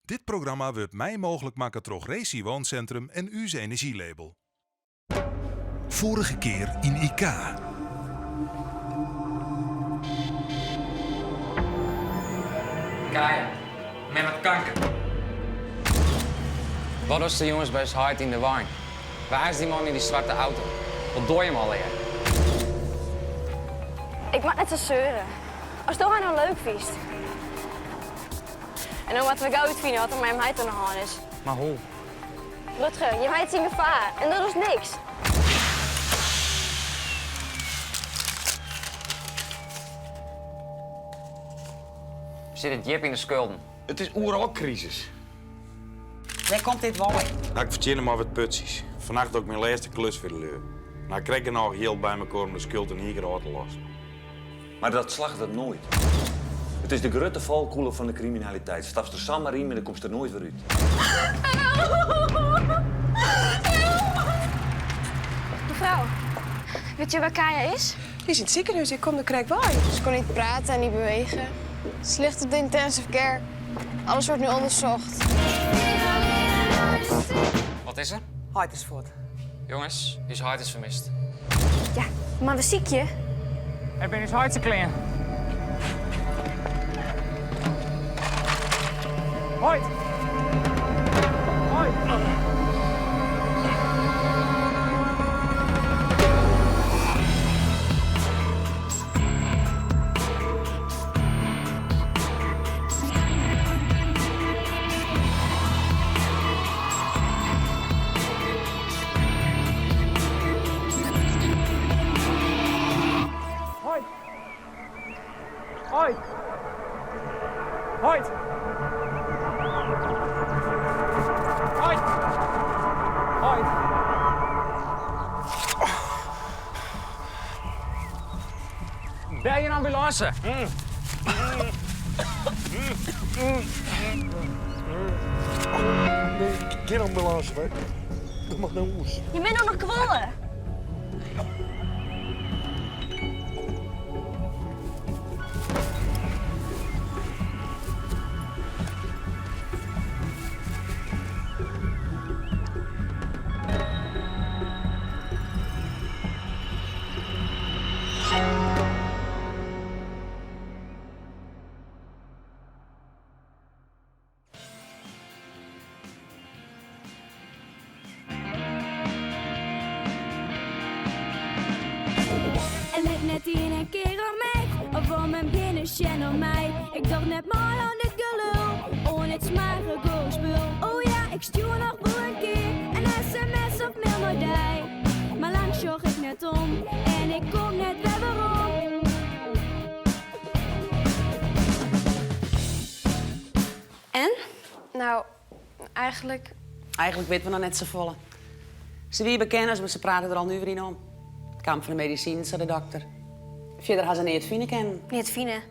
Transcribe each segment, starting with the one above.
Dit programma wordt mij mogelijk maken door Racing Wooncentrum en U's Energielabel. Vorige keer in IK. Kaya, met het kanker. Wat is de jongens bij zijn hart in de wijn? Waar is die man in die zwarte auto? Wat doe je hem al leer? Ik mag net zo zeuren. Als het toch nou leuk viest. En dan moeten we gauw uitvinden wat er met hem aan de hand is. Maar hoe? Rutger, je wijt in gevaar en dat is niks. Zit het jip in de schulden? Het is oeralcrisis. Waar komt dit wel? Nou, ik vertje maar wat putsies. Vannacht ook mijn laatste klus voor de leur. Nou, ik krijg er nog heel bij elkaar om de schuld en hier te lossen. Maar dat slacht het nooit. Het is de grote valkoeler van de criminaliteit. Stap er samen in en dan komt er nooit weer uit. Mevrouw, weet je waar Kaya is? Die is in het ziekenhuis, ik kom er krijg bij. Ze kon niet praten en niet bewegen. Ze ligt op de intensive care. Alles wordt nu onderzocht. Wat is er? Hart is voort. Jongens, je hart is vermist. Ja, maar de ziekje? Ik ben eens hartstikke klein. Hoi! Hoi! Hoi! Hoi! Hoi! Hoi! Bel je een ambulance? Nee, geen ambulance, hè. Dat mag naar ons. Je bent nog kwallen. En het net in een keer op mij, of om hem binnen en op mij. Ik dacht net maar aan dit gelul, on het smakelijk spul. Oh ja, ik stuur nog wel een keer een sms of mail naar die. Maar langs zocht ik net om en ik kom net weer waarom. En? Nou, eigenlijk... Eigenlijk weten we nog net zo volle. Ze wie bekend, maar ze praten er al nu weer in om. Het kamp van de medicijn, zei de dokter. Verder gaan ze niet het vinden kennen. Niet fine.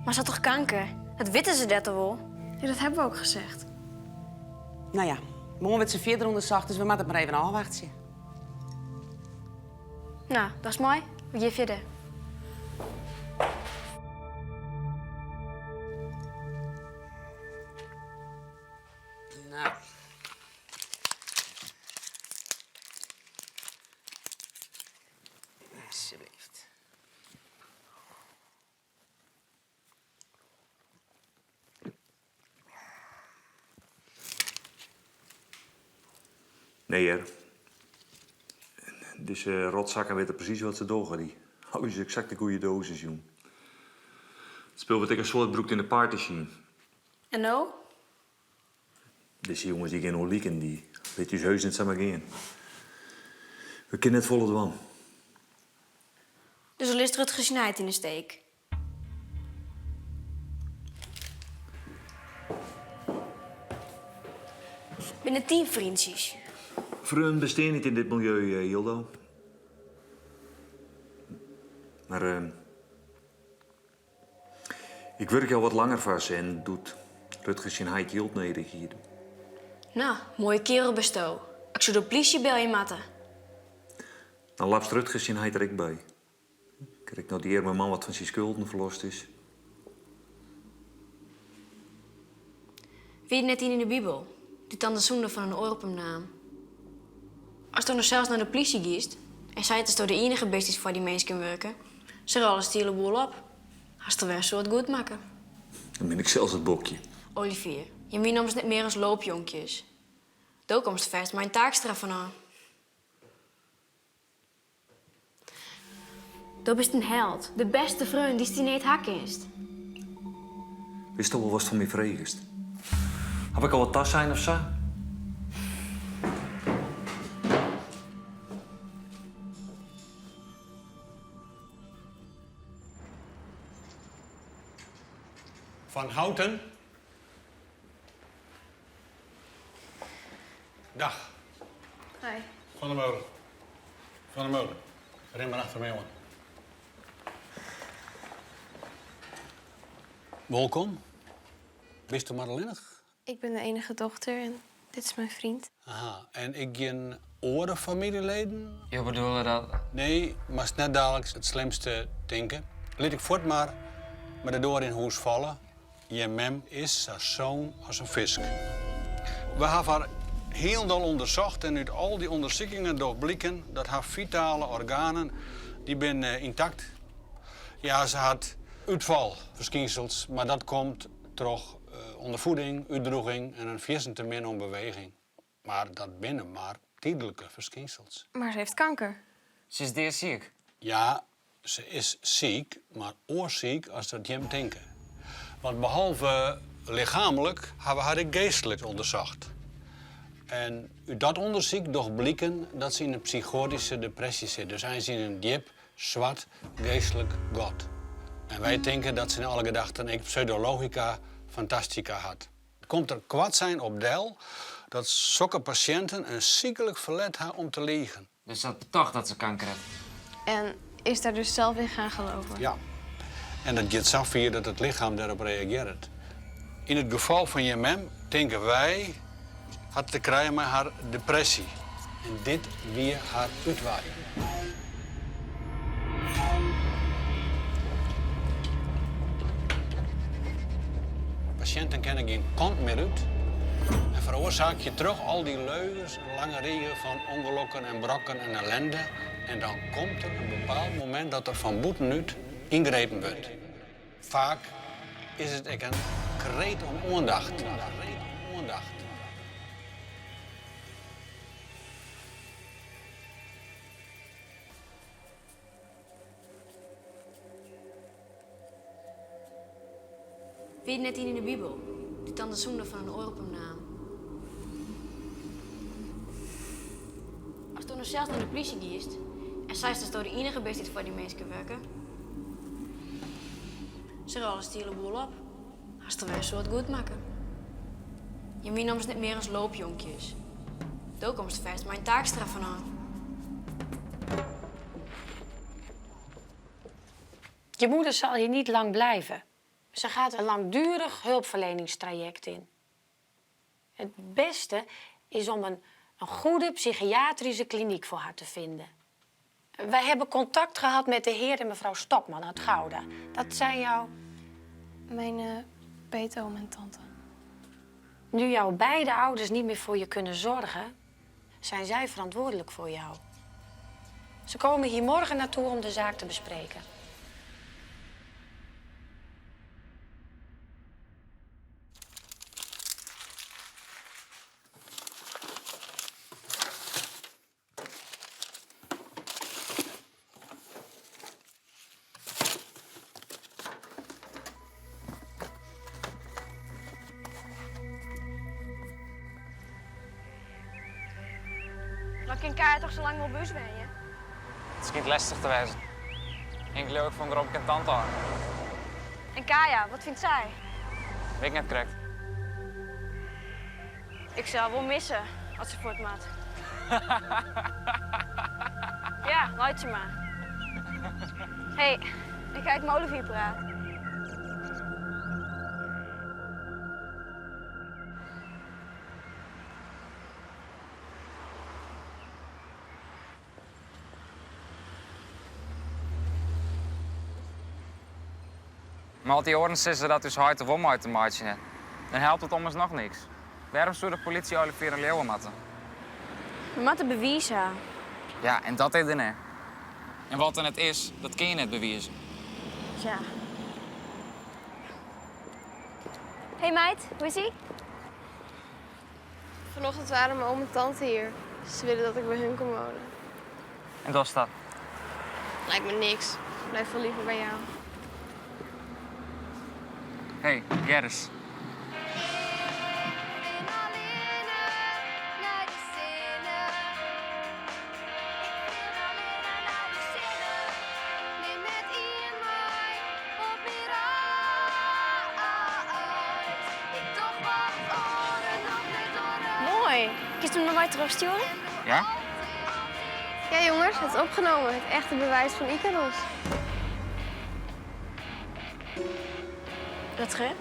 Maar ze had toch kanker? Dat weten ze dat toch wel? Ja, dat hebben we ook gezegd. Nou ja, morgen wordt ze verder onderzocht, dus we moeten het maar even afwachten. Nou, dat is mooi. We gaan verder. Nou. Alsjeblieft. Nee, hè. Deze rotzakken weten precies wat ze dogen. Die houden ze exact de goede dosis, jong. Het speel wat ik een soort broek in de party zien. En nou? Deze jongens die gaan nog lieken, die weet dus heus niet samen gaan. We kennen het volle dwan. Dus al is er het gesnijd in de steek. Binnen 10 vriendjes. Vrienden bestaan niet in dit milieu, Hildo. Maar ik werk al wat langer vast en doet Rutgers zijn heid hield nederig hier. Nou, mooie kerel besto. Ik zou de politie bel je matten. Dan lapst Rutgers zijn heid er ik bij. Kijk nou die mijn man wat van zijn schulden verlost is. Wie net in de Bijbel? Die dan de zonde van een oor op hem naam. Als je nog zelfs naar de politie giest en zij het door de enige besties voor die mensen kunnen werken, ze rollen stiele boel op. Als er weer zo het goed maken. Dan ben ik zelfs het bokje. Olivier, je min ons net meer als loopjonkjes. Daar komt vast mijn taakstraf van aan. Dat is een held. De beste vriend die je niet hakken is. Wist toch wel wat van mij vregest? Heb ik al wat tas zijn of zo? Van Houten. Dag. Hi. Van der Molen. Van der Molen. Ren maar achter mij, jongen. Welkom. Bist u Madelinnig? Ik ben de enige dochter en dit is mijn vriend. Aha. En ik geen andere familieleden? Je bedoelde dat... Nee, maar is net dadelijk het slimste denken. Liet ik voort maar met de door in huis vallen. Je mem is zo zoon als een vis. We hebben haar heel dol onderzocht en uit al die onderzoekingen doorblikken dat haar vitale organen die ben intact. Ja, ze had uitvalverschijnsels, maar dat komt toch ondervoeding, uitdroeging en een viersentermin om beweging. Maar dat binnen maar tijdelijke verschijnsels. Maar ze heeft kanker. Ze is deer ziek. Ja, ze is ziek, maar oorziek als dat je hem denken. Want behalve lichamelijk hebben we haar ook geestelijk onderzocht. En uit dat onderzoek toch blikken dat ze in een psychotische depressie zit. Dus hij is in een diep, zwart, geestelijk god. En wij denken dat ze in alle gedachten een pseudologica fantastica had. Het komt er kwaad zijn op deel dat zulke patiënten een ziekelijk verlet hebben om te liegen. Dus dat toch dat ze kanker heeft. En is daar dus zelf in gaan geloven. Ja. En dat gaat zo ver dat het lichaam daarop reageert. In het geval van je mem denken wij had te krijgen met haar depressie. En dit weer haar uitwaaien. Patiënten kennen geen kant meer uit. En veroorzaak je terug al die leugens, een lange regen van ongelukken en brokken en ellende. En dan komt er een bepaald moment dat er van boetenuit ingrepen wordt. Vaak is het ook een kreet om aandacht. Wie net in de Bijbel? Die dan de zonde van een oor op hem naam. Als je nog zelfs naar de politie giest en zij is door de enige besties voor die mensen kunnen werken, ze rollen stiele boel op. Als er weer zo het goed maken. Je min ons niet meer als loopjonkjes. Daar komt vast mijn taakstraf van aan. Je moeder zal hier niet lang blijven. Ze gaat een langdurig hulpverleningstraject in. Het beste is om een goede psychiatrische kliniek voor haar te vinden. Wij hebben contact gehad met de heer en mevrouw Stokman uit Gouda. Dat zijn jouw... Mijn peetoom en tante. Nu jouw beide ouders niet meer voor je kunnen zorgen, zijn zij verantwoordelijk voor jou. Ze komen hier morgen naartoe om de zaak te bespreken. Dan kan Kaya toch zo lang wel bus ben je? Het is niet lastig te wijzen. Ik leuk van erop kan tante aan. En Kaya, wat vindt zij? Weet ik net correct. Ik zou wel missen als ze voort maat. Ja, luid ze maar. Hé, ik ga met Olivier praten. Maar al die oren zeggen dat dus hard of om uit te maatje net. Dan helpt het ommers nog niks. Waarom zou de politie Olivier en Leeuwen matten? We moeten bewijzen. Ja, en dat is er net. En wat er net is, dat kun je net bewijzen. Ja. Hey meid, hoe is ie? Vanochtend waren mijn oom en tante hier. Ze willen dat ik bij hun kom wonen. En dat is dat. Lijkt me niks. Ik blijf wel liever bij jou. Hey, Gerris. Mooi. Kun je hem nog maar terugsturen? Ja? Ja jongens, het is opgenomen. Het echte bewijs van Icarus. Rutger?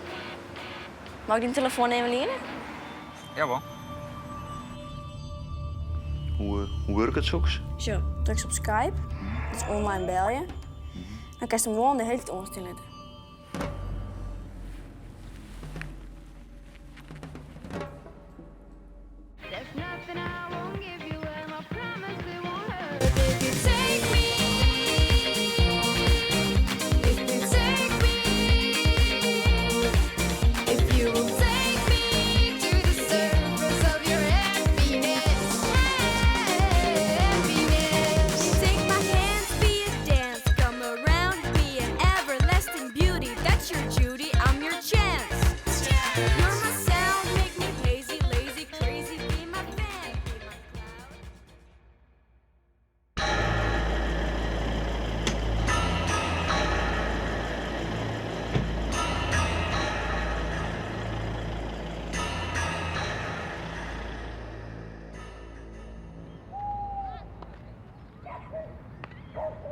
Mag ik die telefoon nemen, Liene? Jawel. Hoe werkt het soms? Zo, druk op Skype. Dat is online bel je. Dan kan je hem gewoon de hele tijd ondersteunen.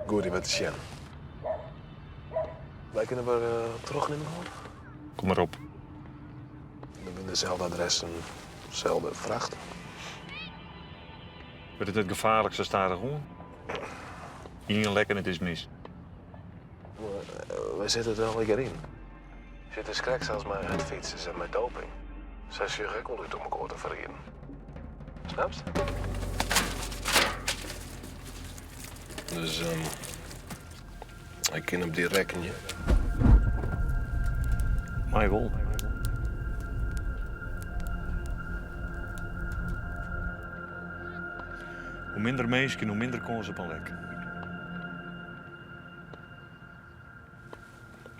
Goeie met de Sjen. Wij kunnen weer terugnemen hoor. Kom maar op. We hebben dezelfde adres en dezelfde vracht. Wordt het gevaarlijkste staat er gewoon? Hier lekker, het is mis. Wij zitten er wel lekker in. Zit is krek zelfs met het fietsen en met doping. Zij zie ik wel uit om elkaar te verrieden. Snapst? Dus ik ken hem die rekkenje. Mij wel. Hoe minder mensen, hoe minder kans op een lek.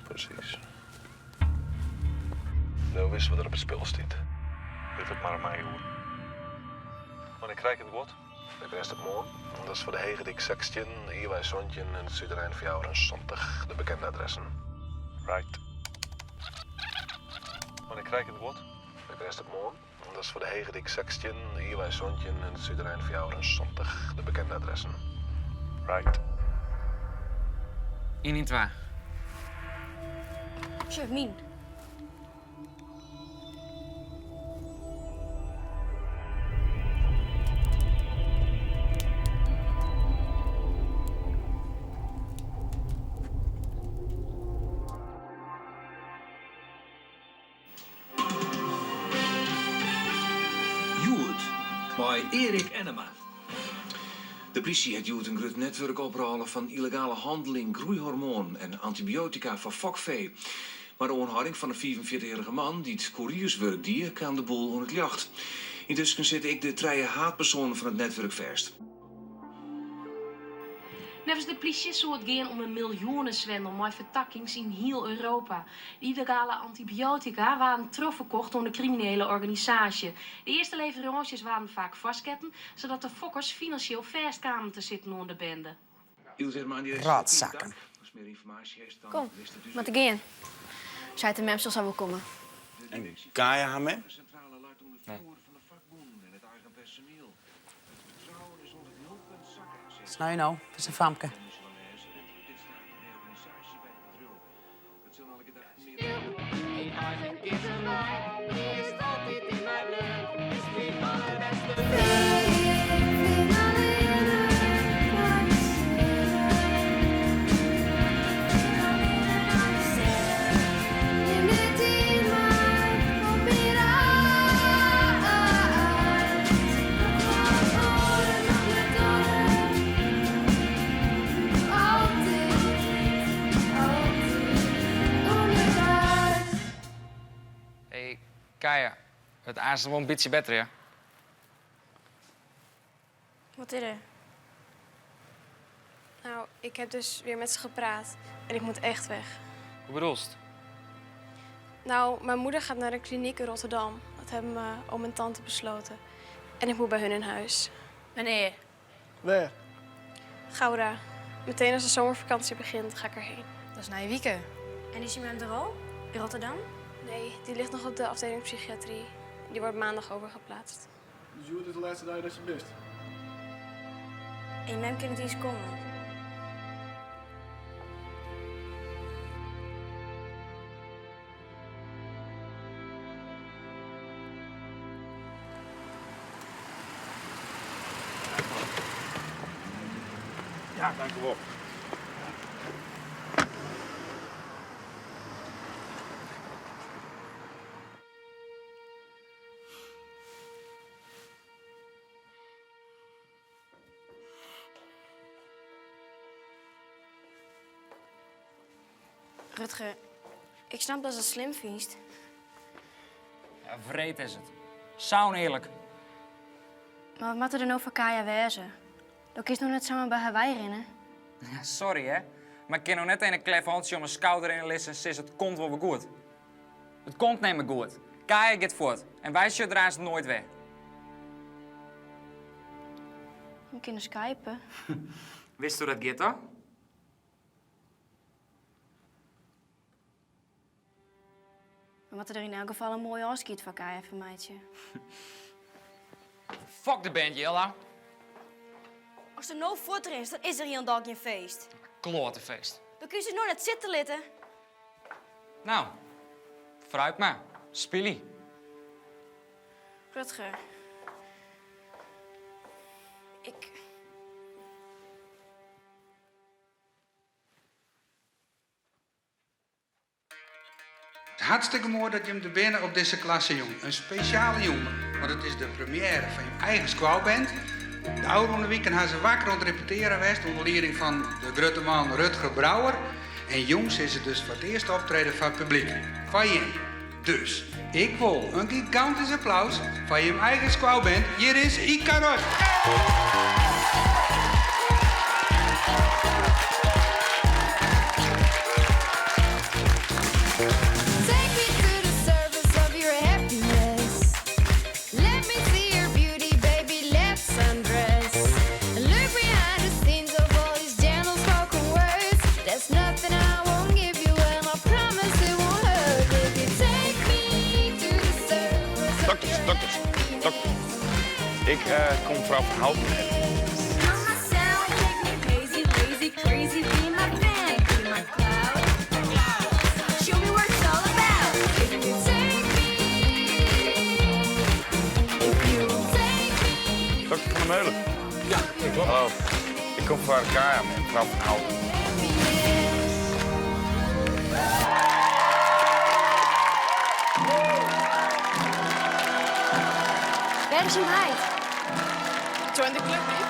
Precies. Nou wist wat er op het spel staat. Dit het maar aan mij hoor. Wanneer krijg ik het wat? Ik rest het morgen. Dat is voor de Hegedik 16, Ierwij Sontje en het Zuiderijn 74, de bekende adressen. Right. Wanneer krijg ik het wat? Ik rest het morgen. Dat is voor de Hegedik 16, Ierwij Sontje en het Zuiderijn 74, de bekende adressen. Right. In niet waar. Chef Mien. Bij Erik Enema. De politie heeft Joet een groot netwerk oprollen van illegale handeling, groeihormoon en antibiotica voor fokvee. Maar de onhouding van een 44-jarige man die het courierswerk die kan de boel onder het jacht. Intussen zit ik de 3 haatpersonen van het netwerk verst. Nevens de politie zou het gaan om een miljoenenzwendel met vertakkings in heel Europa. De illegale antibiotica waren terugverkocht door de criminele organisatie. De eerste leveranties waren vaak vastketten, zodat de fokkers financieel vast kwamen te zitten onder de bende. Rotzakken. Kom, met de gaan. Zij de memsel zou wel komen. En kan je haar mee? Nee. Sneu nou, dat is een famke. Op Het ijs is wel een beetje beter, ja. Wat is er? Nou, ik heb dus weer met ze gepraat. En ik moet echt weg. Hoe bedoelst? Nou, mijn moeder gaat naar een kliniek in Rotterdam. Dat hebben mijn oom en tante besloten. En ik moet bij hun in huis. Wanneer? Waar? Gouda. Meteen als de zomervakantie begint, ga ik erheen. Dat is na je weekend. En is iemand er al? In Rotterdam? Nee, die ligt nog op de afdeling psychiatrie. Die wordt maandag overgeplaatst. Dus Joet is de laatste dag dat je best. En je mem kan het eens komen. Ja, dank u wel. Rutger, ik snap dat ze het slim vindt. Ja, vreed is het. Saun eerlijk. Maar wat moet er dan over Kaya wezen? Dan kies nog net samen bij Hawaii rennen. Ja, sorry, hè. Maar ik kan nog net een klef handje om een schouder in te lissen en het komt wel weer goed. Het komt niet meer goed. Kaya gaat voort. En wij zodra ze nooit weg. We kunnen skypen. Wist u dat, Gitta? Maar wat er in elk geval een mooie afschiet van Kaya voor meidje. Fuck de band, Jella. Als er no voort is, dan is er hier een dag geen feest. Klotenfeest. Dan kun je ze nooit net zitten litten. Nou, fruit maar. Spillie. Rutger. Ik... Het is hartstikke mooi dat je hem er binnen op deze klasse, jongen. Een speciale jongen. Want het is de première van je eigen squawband. De oude onderweken gaan ze wakker aan het repeteren geweest onder leiding van de grote man Rutger Brouwer. En jongens is het dus voor het eerste optreden van het publiek. Van je. Dus, ik wil een gigantisch applaus van je eigen squawband. Hier is Icarus. Take me to the surface of your happiness. Let me see your beauty, baby, let's undress. Look behind the scenes of all these gentle spoken words. There's nothing I won't give you, and I promise it won't hurt. If you take me to the surface of your Dokters. Ik kom mevrouw van Houten. You're my sound, take me crazy, lazy, crazy, be my fan, be my cloud. Show me what it's all about. If you take me, if you take me. Dokter van der Meulen. Ja, ik wel. Hallo. Ik kom voor elkaar met mevrouw van Houten. Waar is je meid? Join de club, lief.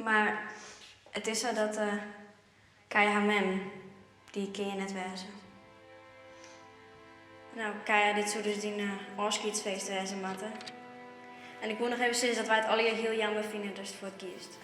Maar het is zo dat Kaya haar mem, die ken je net wezen. Nou, Kaya, dit zou dus die afscheidsfeest zijn, Matte. En ik wil nog even zeggen dat wij het alle heel jammer vinden dat je het voor het kiest.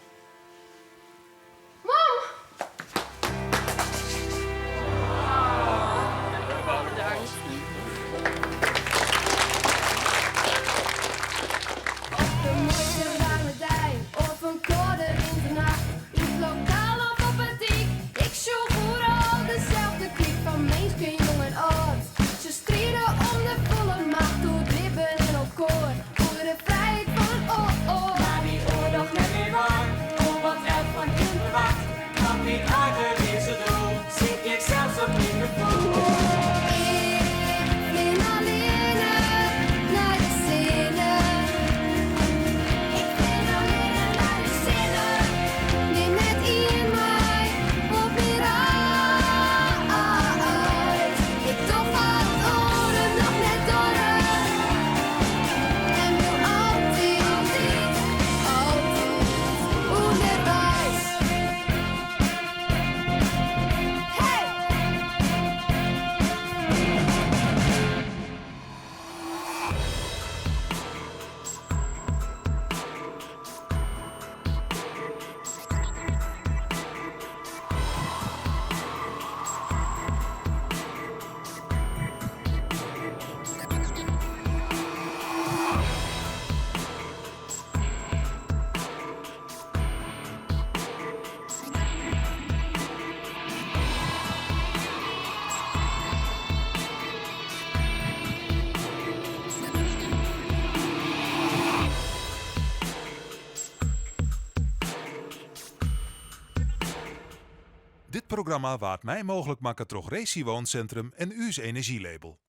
Dit programma waard mij mogelijk maken door Racing Wooncentrum en U's Energielabel.